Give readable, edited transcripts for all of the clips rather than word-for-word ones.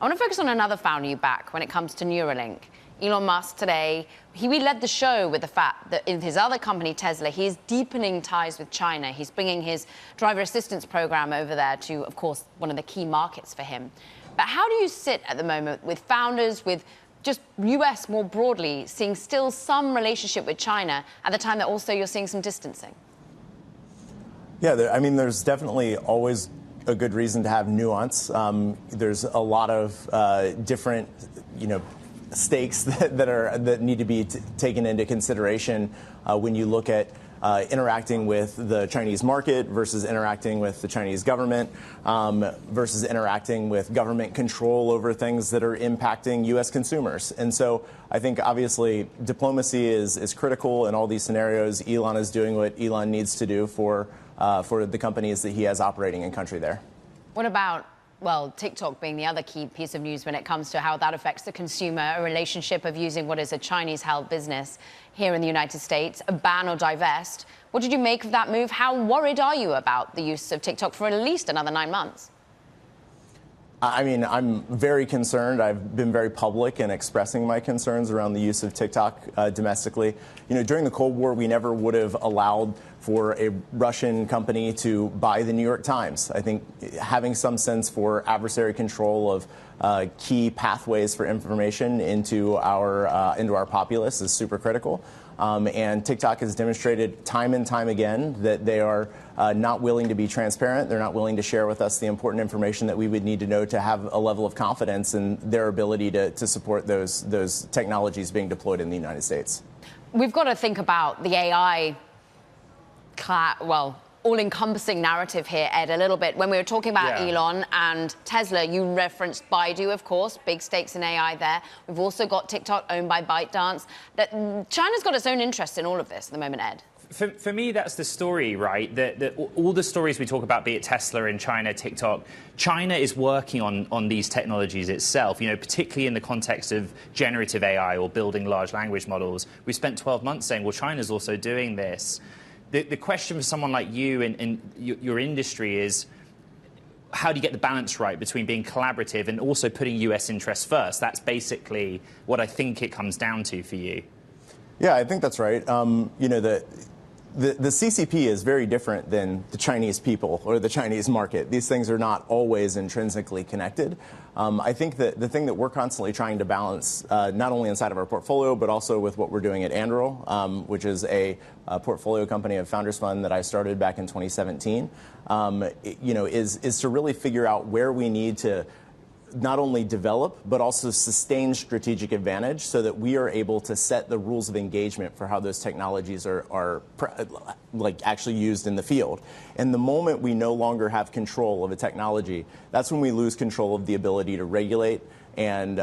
I want to focus on another founder you back when it comes to Neuralink. Elon Musk today, he led the show with the fact that in his other company, Tesla, he's deepening ties with China. He's bringing his driver assistance program over there to, of course, one of the key markets for him. But how do you sit at the moment with founders, with just US more broadly, seeing still some relationship with China at the time that also you're seeing some distancing? Yeah, I mean, there's definitely always a good reason to have nuance. There's a lot of different, stakes that need to be taken into consideration when you look at interacting with the Chinese market versus interacting with the Chinese government versus interacting with government control over things that are impacting U.S. consumers. And so I think obviously diplomacy is critical in all these scenarios. Elon is doing what Elon needs to do for the companies that he has operating in country there. What about, well, TikTok being the other key piece of news when it comes to how that affects the consumer, a relationship of using what is a Chinese-held business here in the United States, a ban or divest? What did you make of that move? How worried are you about the use of TikTok for at least another 9 months? I mean, I'm very concerned. I've been very public in expressing my concerns around the use of TikTok domestically. During the Cold War, we never would have allowed for a Russian company to buy the New York Times. I think having some sense for adversary control of key pathways for information into our populace is super critical. And TikTok has demonstrated time and time again that they are not willing to be transparent. They're not willing to share with us the important information that we would need to know to have a level of confidence in their ability to support those technologies being deployed in the United States. We've got to think about the AI, all-encompassing narrative here, Ed, a little bit. When we were talking about Elon and Tesla, you referenced Baidu, of course, big stakes in AI there. We've also got TikTok, owned by ByteDance. China's got its own interest in all of this at the moment, Ed. For me, that's the story, right? All the stories we talk about, be it Tesla in China, TikTok, China is working on these technologies itself, particularly in the context of generative AI or building large language models. We spent 12 months saying, well, China's also doing this. The question for someone like you and your industry is, how do you get the balance right between being collaborative and also putting US interests first? That's basically what I think it comes down to for you. Yeah, I think that's right. The CCP is very different than the Chinese people or the Chinese market. These things are not always intrinsically connected. I think that the thing that we're constantly trying to balance, not only inside of our portfolio, but also with what we're doing at Anduril, which is a portfolio company of Founders Fund that I started back in 2017, is to really figure out where we need to not only develop, but also sustain strategic advantage so that we are able to set the rules of engagement for how those technologies are actually used in the field. And the moment we no longer have control of a technology, that's when we lose control of the ability to regulate and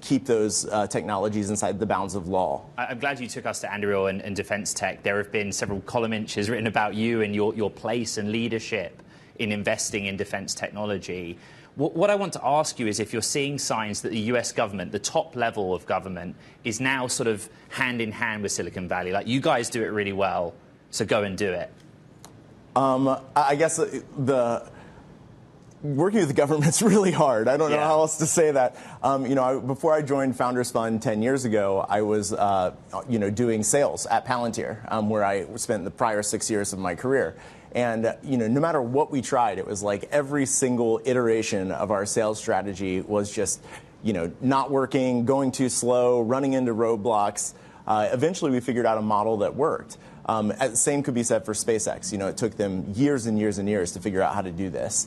keep those technologies inside the bounds of law. I'm glad you took us to Anduril and defense tech. There have been several column inches written about you and your place and leadership in investing in defense technology. What I want to ask you is if you're seeing signs that the US government, the top level of government, is now sort of hand in hand with Silicon Valley. Like, you guys do it really well, so go and do it. I guess working with the government's really hard. I don't know how else to say that. Before I joined Founders Fund 10 years ago, I was doing sales at Palantir, where I spent the prior 6 years of my career. And no matter what we tried, it was like every single iteration of our sales strategy was just not working, going too slow, running into roadblocks. Eventually, we figured out a model that worked. Same could be said for SpaceX. It took them years and years and years to figure out how to do this.